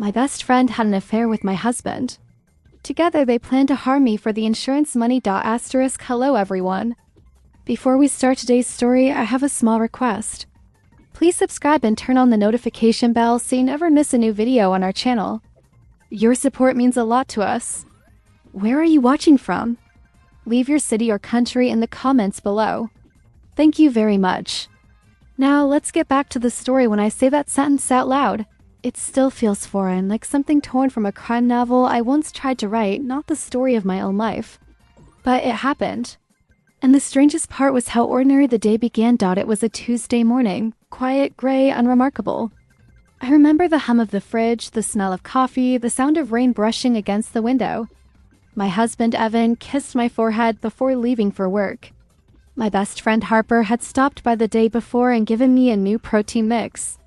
My best friend had an affair with my husband. Together, they planned to harm me for the insurance money. Hello, everyone. Before we start today's story, I have a small request. Please subscribe and turn on the notification bell so you never miss a new video on our channel. Your support means a lot to us. Where are you watching from? Leave your city or country in the comments below. Thank you very much. Now, let's get back to the story. When I say that sentence out loud, it still feels foreign, like something torn from a crime novel I once tried to write, not the story of my own life. But it happened. And the strangest part was how ordinary the day began. It was a Tuesday morning, quiet, gray, unremarkable. I remember the hum of the fridge, the smell of coffee, the sound of rain brushing against the window. My husband, Evan, kissed my forehead before leaving for work. My best friend, Harper, had stopped by the day before and given me a new protein mix.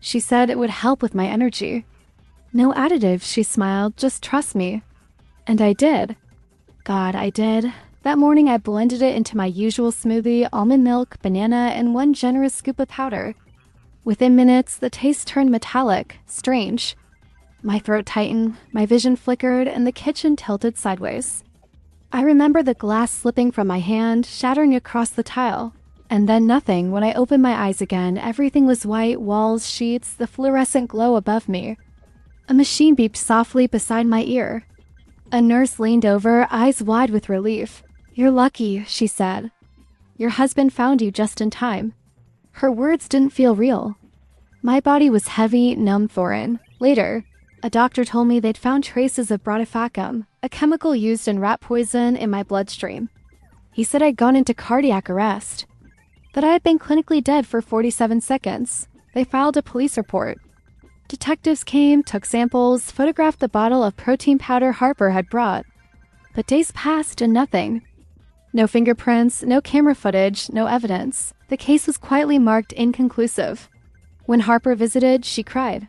She said it would help with my energy. No additives, she smiled, just trust me. And I did. God, I did. That morning I blended it into my usual smoothie, almond milk, banana, and one generous scoop of powder. Within minutes, the taste turned metallic, strange. My throat tightened, my vision flickered, and the kitchen tilted sideways. I remember the glass slipping from my hand, shattering across the tile. And then nothing. When I opened my eyes again, everything was white, walls, sheets, the fluorescent glow above me. A machine beeped softly beside my ear. A nurse leaned over, eyes wide with relief. "You're lucky," she said. "Your husband found you just in time." Her words didn't feel real. My body was heavy, numb, foreign. Later, a doctor told me they'd found traces of brodifacoum, a chemical used in rat poison, in my bloodstream. He said I'd gone into cardiac arrest. That I had been clinically dead for 47 seconds. They filed a police report. Detectives came, took samples, photographed the bottle of protein powder Harper had brought. But days passed and nothing. No fingerprints, no camera footage, no evidence. The case was quietly marked inconclusive. When Harper visited, she cried.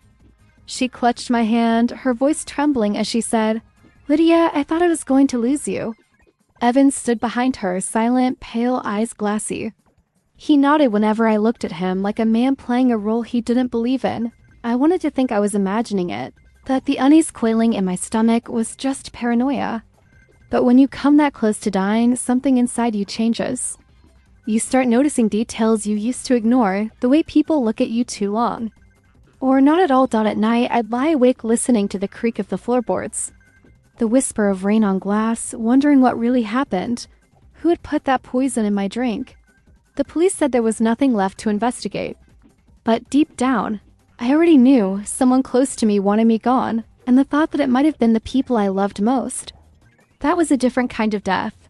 She clutched my hand, her voice trembling as she said, "Lydia, I thought I was going to lose you." Evan stood behind her, silent, pale, eyes glassy. He nodded whenever I looked at him, like a man playing a role he didn't believe in. I wanted to think I was imagining it, that the unease quailing in my stomach was just paranoia. But when you come that close to dying, something inside you changes. You start noticing details you used to ignore, the way people look at you too long. Or not at all. At night, I'd lie awake listening to the creak of the floorboards. The whisper of rain on glass, wondering what really happened. Who had put that poison in my drink? The police said there was nothing left to investigate. But deep down, I already knew someone close to me wanted me gone, and the thought that it might have been the people I loved most. That was a different kind of death.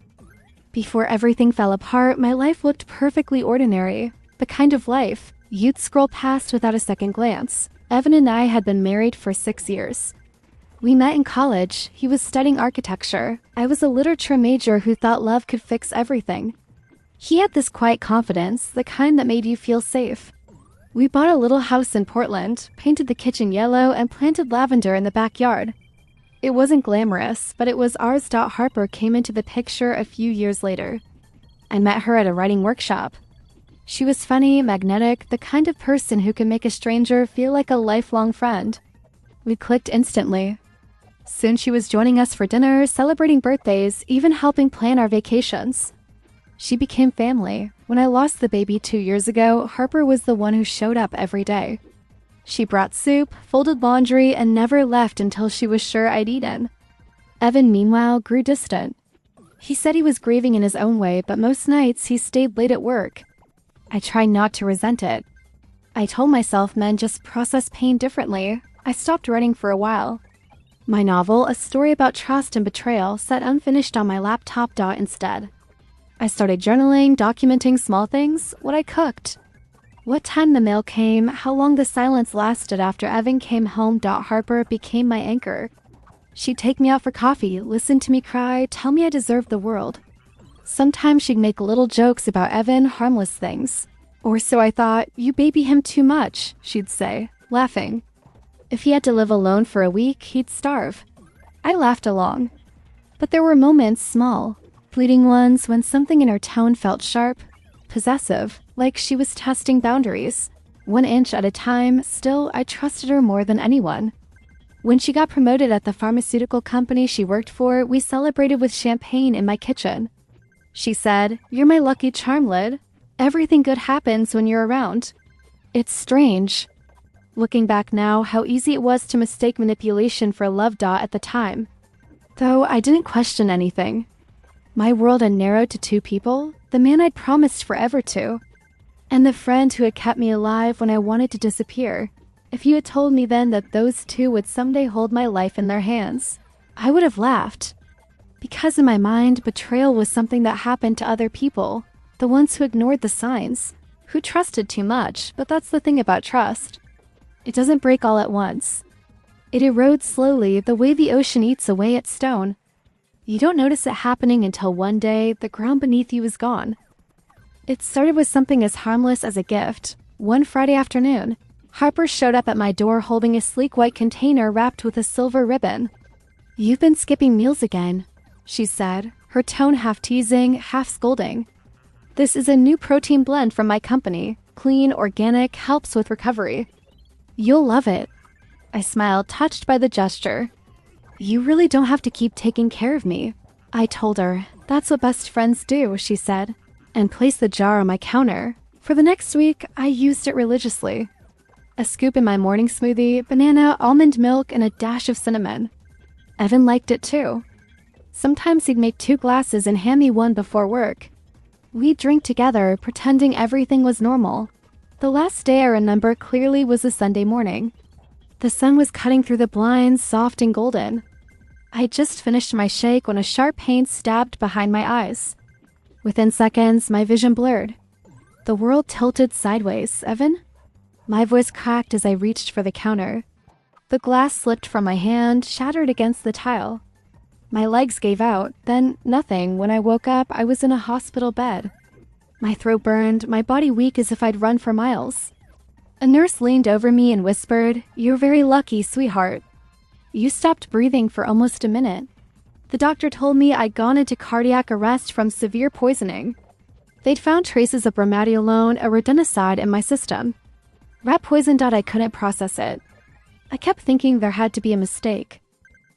Before everything fell apart, my life looked perfectly ordinary. The kind of life you'd scroll past without a second glance. Evan and I had been married for 6 years. We met in college. He was studying architecture. I was a literature major who thought love could fix everything. He had this quiet confidence, the kind that made you feel safe. We bought a little house in Portland, painted the kitchen yellow, and planted lavender in the backyard. It wasn't glamorous, but it was ours. Harper came into the picture a few years later. I met her at a writing workshop. She was funny, magnetic, the kind of person who can make a stranger feel like a lifelong friend. We clicked instantly. Soon she was joining us for dinner, celebrating birthdays, even helping plan our vacations. She became family. When I lost the baby 2 years ago, Harper was the one who showed up every day. She brought soup, folded laundry, and never left until she was sure I'd eaten. Evan, meanwhile, grew distant. He said he was grieving in his own way, but most nights he stayed late at work. I tried not to resent it. I told myself men just process pain differently. I stopped writing for a while. My novel, a story about trust and betrayal, sat unfinished on my laptop. Instead, I started journaling, documenting small things, what I cooked, what time the mail came, how long the silence lasted after Evan came home. Harper became my anchor. She'd take me out for coffee, listen to me cry, tell me I deserved the world. Sometimes she'd make little jokes about Evan, harmless things. Or so I thought. "You baby him too much," she'd say, laughing. If he had to live alone for a week, he'd starve. I laughed along. But there were moments, small, fleeting ones, when something in her tone felt sharp, possessive, like she was testing boundaries. 1 inch at a time. Still, I trusted her more than anyone. When she got promoted at the pharmaceutical company she worked for, we celebrated with champagne in my kitchen. She said, "You're my lucky charm, Lid. Everything good happens when you're around." It's strange. Looking back now, how easy it was to mistake manipulation for love at the time. Though I didn't question anything. My world had narrowed to two people, the man I'd promised forever to, and the friend who had kept me alive when I wanted to disappear. If you had told me then that those two would someday hold my life in their hands, I would have laughed. Because in my mind, betrayal was something that happened to other people, the ones who ignored the signs, who trusted too much, but that's the thing about trust. It doesn't break all at once. It erodes slowly, the way the ocean eats away at stone. You don't notice it happening until one day, the ground beneath you is gone. It started with something as harmless as a gift. One Friday afternoon, Harper showed up at my door holding a sleek white container wrapped with a silver ribbon. "You've been skipping meals again," she said, her tone half teasing, half scolding. "This is a new protein blend from my company. Clean, organic, helps with recovery. You'll love it." I smiled, touched by the gesture. "You really don't have to keep taking care of me," I told her. "That's what best friends do," she said, and placed the jar on my counter. For the next week, I used it religiously. A scoop in my morning smoothie, banana, almond milk, and a dash of cinnamon. Evan liked it too. Sometimes he'd make 2 glasses and hand me one before work. We'd drink together, pretending everything was normal. The last day I remember clearly was a Sunday morning. The sun was cutting through the blinds, soft and golden. I had just finished my shake when a sharp pain stabbed behind my eyes. Within seconds, my vision blurred. The world tilted sideways. "Evan?" My voice cracked as I reached for the counter. The glass slipped from my hand, shattered against the tile. My legs gave out, then nothing. When I woke up, I was in a hospital bed. My throat burned, my body weak as if I'd run for miles. A nurse leaned over me and whispered, "You're very lucky, sweetheart. You stopped breathing for almost a minute." The doctor told me I'd gone into cardiac arrest from severe poisoning. They'd found traces of bromadiolone, a rodenticide, in my system. Rat poison. I couldn't process it. I kept thinking there had to be a mistake.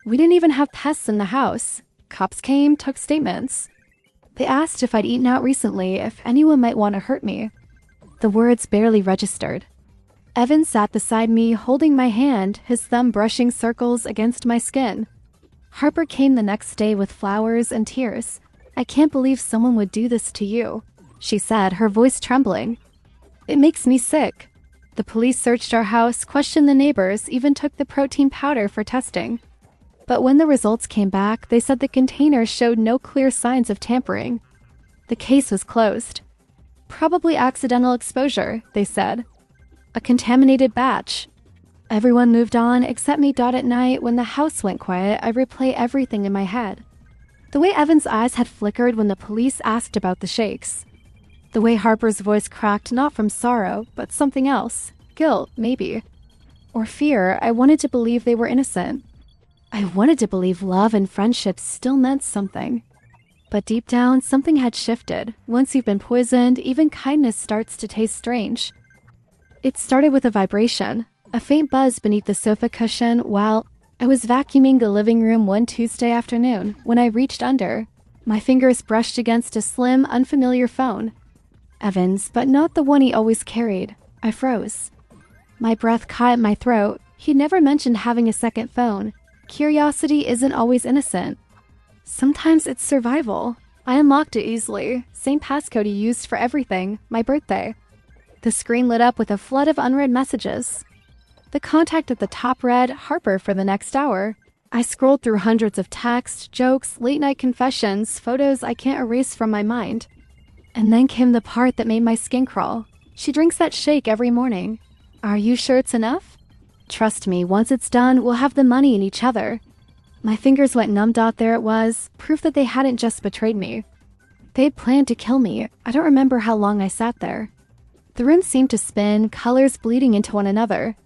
We didn't even have pests in the house. Cops came, took statements. They asked if I'd eaten out recently, if anyone might want to hurt me. The words barely registered. Evan sat beside me, holding my hand, his thumb brushing circles against my skin. Harper came the next day with flowers and tears. "I can't believe someone would do this to you," she said, her voice trembling. "It makes me sick." The police searched our house, questioned the neighbors, even took the protein powder for testing. But when the results came back, they said the container showed no clear signs of tampering. The case was closed. "Probably accidental exposure," they said. "A contaminated batch." Everyone moved on except me. At night, when the house went quiet, I replay everything in my head. The way Evan's eyes had flickered when the police asked about the shakes. The way Harper's voice cracked, not from sorrow, but something else. Guilt, maybe. Or fear. I wanted to believe they were innocent. I wanted to believe love and friendship still meant something. But deep down, something had shifted. Once you've been poisoned, even kindness starts to taste strange. It started with a vibration, a faint buzz beneath the sofa cushion while I was vacuuming the living room one Tuesday afternoon when I reached under. My fingers brushed against a slim, unfamiliar phone. Evan's, but not the one he always carried. I froze. My breath caught in my throat. He'd never mentioned having a second phone. Curiosity isn't always innocent. Sometimes it's survival. I unlocked it easily. Same passcode he used for everything. My birthday. The screen lit up with a flood of unread messages. The contact at the top read, "Harper," for the next hour. I scrolled through hundreds of texts, jokes, late-night confessions, photos I can't erase from my mind. And then came the part that made my skin crawl. "She drinks that shake every morning. Are you sure it's enough? Trust me, once it's done, we'll have the money in each other." My fingers went numb. There it was, proof that they hadn't just betrayed me. They'd planned to kill me. I don't remember how long I sat there. The room seemed to spin, colors bleeding into one another.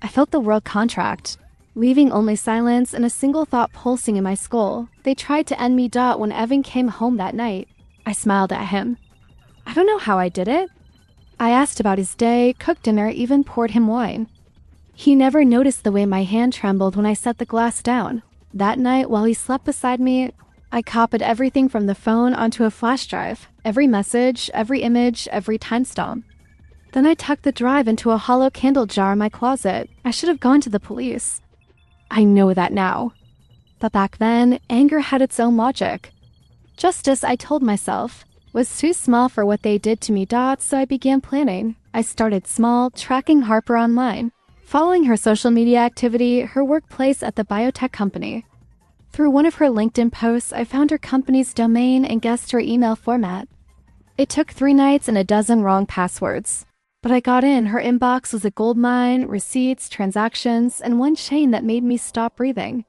I felt the world contract, leaving only silence and a single thought pulsing in my skull. They tried to end me. When Evan came home that night, I smiled at him. I don't know how I did it. I asked about his day, cooked dinner, even poured him wine. He never noticed the way my hand trembled when I set the glass down. That night, while he slept beside me, I copied everything from the phone onto a flash drive. Every message, every image, every timestamp. Then I tucked the drive into a hollow candle jar in my closet. I should have gone to the police. I know that now. But back then, anger had its own logic. Justice, I told myself, was too small for what they did to me, so I began planning. I started small, tracking Harper online, following her social media activity, her workplace at the biotech company. Through one of her LinkedIn posts, I found her company's domain and guessed her email format. It took 3 nights and a dozen wrong passwords. But I got in. Her inbox was a goldmine, receipts, transactions, and one chain that made me stop breathing.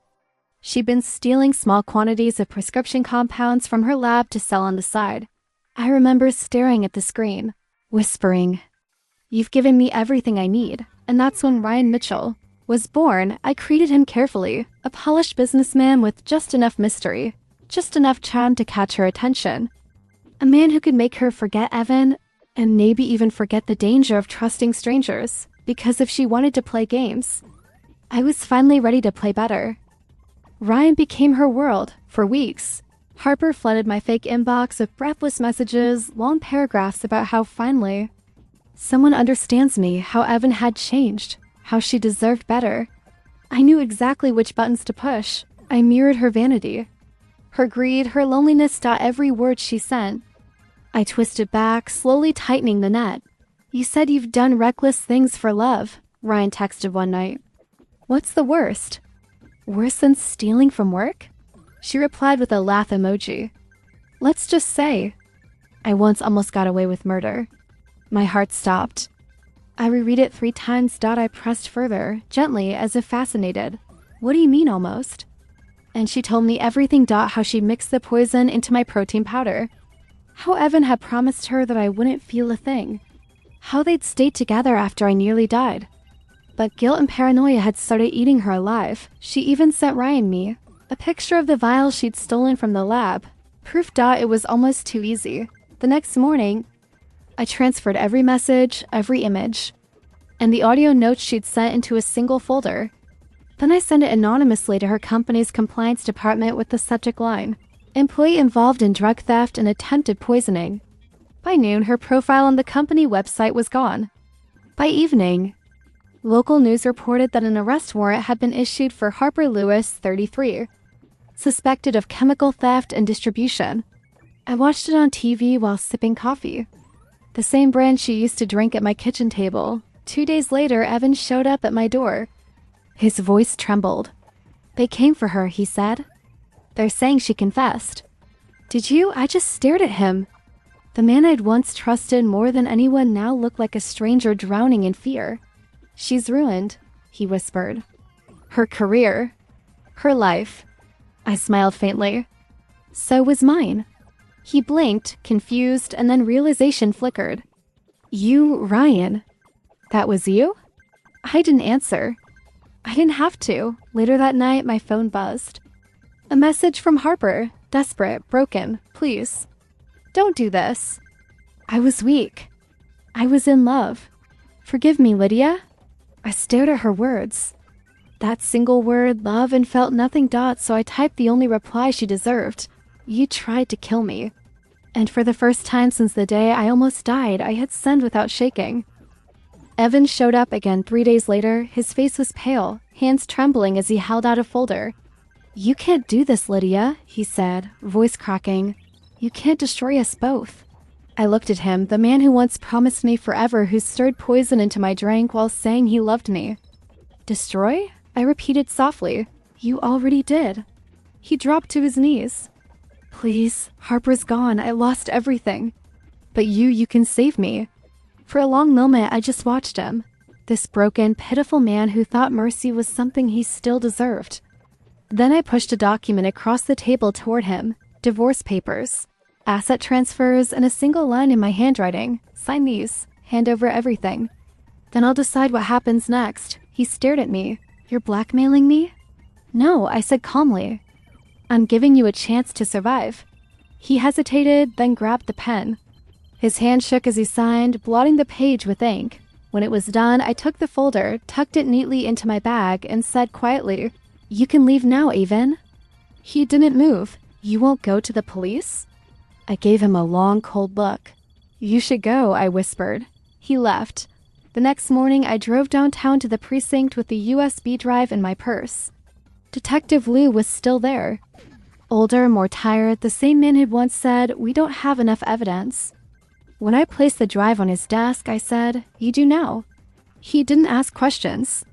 She'd been stealing small quantities of prescription compounds from her lab to sell on the side. I remember staring at the screen, whispering, "You've given me everything I need." And that's when Ryan Mitchell was born. I created him carefully, a polished businessman with just enough mystery, just enough charm to catch her attention. A man who could make her forget Evan, and maybe even forget the danger of trusting strangers, because if she wanted to play games, I was finally ready to play better. Ryan became her world for weeks. Harper flooded my fake inbox with breathless messages, long paragraphs about how finally someone understands me, how Evan had changed, how she deserved better. I knew exactly which buttons to push. I mirrored her vanity, her greed, her loneliness, every word she sent. I twisted back, slowly tightening the net. "You said you've done reckless things for love," Ryan texted one night. "What's the worst? Worse than stealing from work?" She replied with a laugh emoji. "Let's just say, I once almost got away with murder." My heart stopped. I reread it 3 times. I pressed further, gently, as if fascinated. "What do you mean, almost?" And she told me everything. How she mixed the poison into my protein powder. How Evan had promised her that I wouldn't feel a thing. How they'd stayed together after I nearly died. But guilt and paranoia had started eating her alive. She even sent Ryan me a picture of the vial she'd stolen from the lab. Proof. It was almost too easy. The next morning, I transferred every message, every image, and the audio notes she'd sent into a single folder. Then I sent it anonymously to her company's compliance department with the subject line, "Employee involved in drug theft and attempted poisoning." By noon, her profile on the company website was gone. By evening, local news reported that an arrest warrant had been issued for Harper Lewis, 33, suspected of chemical theft and distribution. I watched it on TV while sipping coffee, the same brand she used to drink at my kitchen table. 2 days later, Evan showed up at my door. His voice trembled. "They came for her," he said. "They're saying she confessed." "Did you?" I just stared at him. The man I'd once trusted more than anyone now looked like a stranger drowning in fear. "She's ruined," he whispered. "Her career. Her life." I smiled faintly. "So was mine." He blinked, confused, and then realization flickered. "You, Ryan. That was you?" I didn't answer. I didn't have to. Later that night, my phone buzzed. A message from Harper. Desperate, broken. "Please, don't do this." I was weak. I was in love. "Forgive me, Lydia." I stared at her words. That single word, love, and felt nothing. So I typed the only reply she deserved. "You tried to kill me." And for the first time since the day I almost died, I had sent without shaking. Evan showed up again 3 days later. His face was pale, hands trembling as he held out a folder. "You can't do this, Lydia," he said, voice cracking. "You can't destroy us both." I looked at him, the man who once promised me forever, who stirred poison into my drink while saying he loved me. "Destroy?" I repeated softly. "You already did." He dropped to his knees. "Please, Harper's gone. I lost everything. But you can save me." For a long moment, I just watched him. This broken, pitiful man who thought mercy was something he still deserved. Then I pushed a document across the table toward him. Divorce papers, asset transfers, and a single line in my handwriting. "Sign these. Hand over everything. Then I'll decide what happens next." He stared at me. "You're blackmailing me?" "No," I said calmly. "I'm giving you a chance to survive." He hesitated, then grabbed the pen. His hand shook as he signed, blotting the page with ink. When it was done, I took the folder, tucked it neatly into my bag, and said quietly, "You can leave now, Avon." He didn't move. "You won't go to the police?" I gave him a long, cold look. "You should go," I whispered. He left. The next morning, I drove downtown to the precinct with the USB drive in my purse. Detective Liu was still there. Older, more tired, the same man who'd once said, "We don't have enough evidence." When I placed the drive on his desk, I said, "You do now." He didn't ask questions.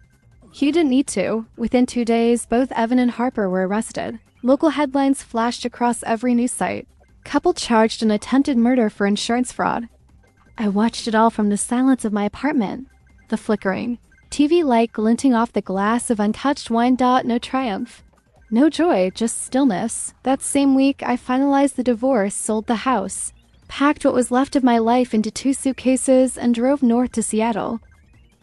He didn't need to. Within 2 days, both Evan and Harper were arrested. Local headlines flashed across every news site. Couple charged in attempted murder for insurance fraud. I watched it all from the silence of my apartment. The flickering. TV light glinting off the glass of untouched wine. No triumph. No joy, just stillness. That same week, I finalized the divorce, sold the house, packed what was left of my life into 2 suitcases, and drove north to Seattle.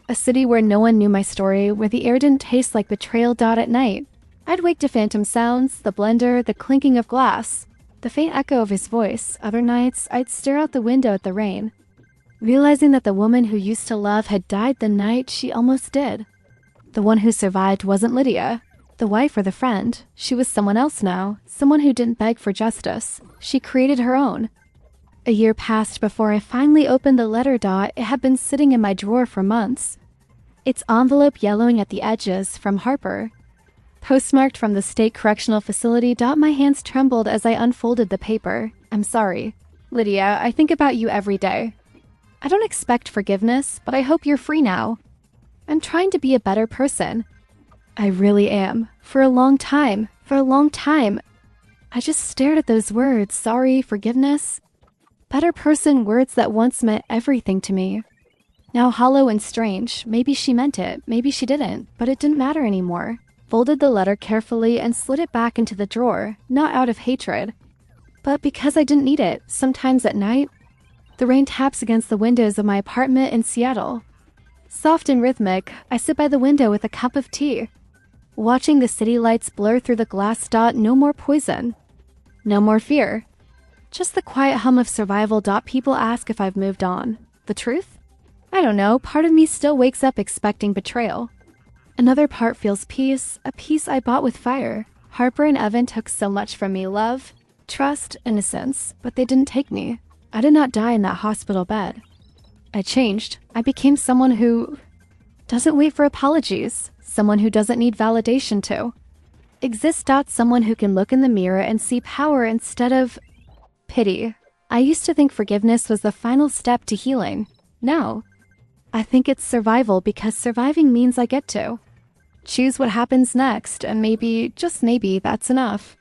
A city where no one knew my story, where the air didn't taste like betrayal. At night, I'd wake to phantom sounds, the blender, the clinking of glass, the faint echo of his voice. Other nights, I'd stare out the window at the rain, realizing that the woman who used to love had died the night she almost did. The one who survived wasn't Lydia, the wife or the friend. She was someone else now, someone who didn't beg for justice. She created her own. A year passed before I finally opened the letter. It had been sitting in my drawer for months. Its envelope yellowing at the edges, from Harper. Postmarked from the state correctional facility. My hands trembled as I unfolded the paper. "I'm sorry. Lydia, I think about you every day. I don't expect forgiveness, but I hope you're free now. I'm trying to be a better person. I really am. For a long time. I just stared at those words. Sorry, forgiveness. Better person, words that once meant everything to me. Now hollow and strange. Maybe she meant it, maybe she didn't, but it didn't matter anymore. Folded the letter carefully and slid it back into the drawer, not out of hatred, but because I didn't need it. Sometimes at night, the rain taps against the windows of my apartment in Seattle. Soft and rhythmic, I sit by the window with a cup of tea, watching the city lights blur through the glass. No more poison. No more fear. Just the quiet hum of survival. People ask if I've moved on. The truth? I don't know. Part of me still wakes up expecting betrayal. Another part feels peace, a peace I bought with fire. Harper and Evan took so much from me: love, trust, innocence, but they didn't take me. I did not die in that hospital bed. I changed. I became someone who doesn't wait for apologies, someone who doesn't need validation to exist. Someone who can look in the mirror and see power instead of pity. I used to think forgiveness was the final step to healing. Now, I think it's survival, because surviving means I get to choose what happens next, and maybe, just maybe, that's enough.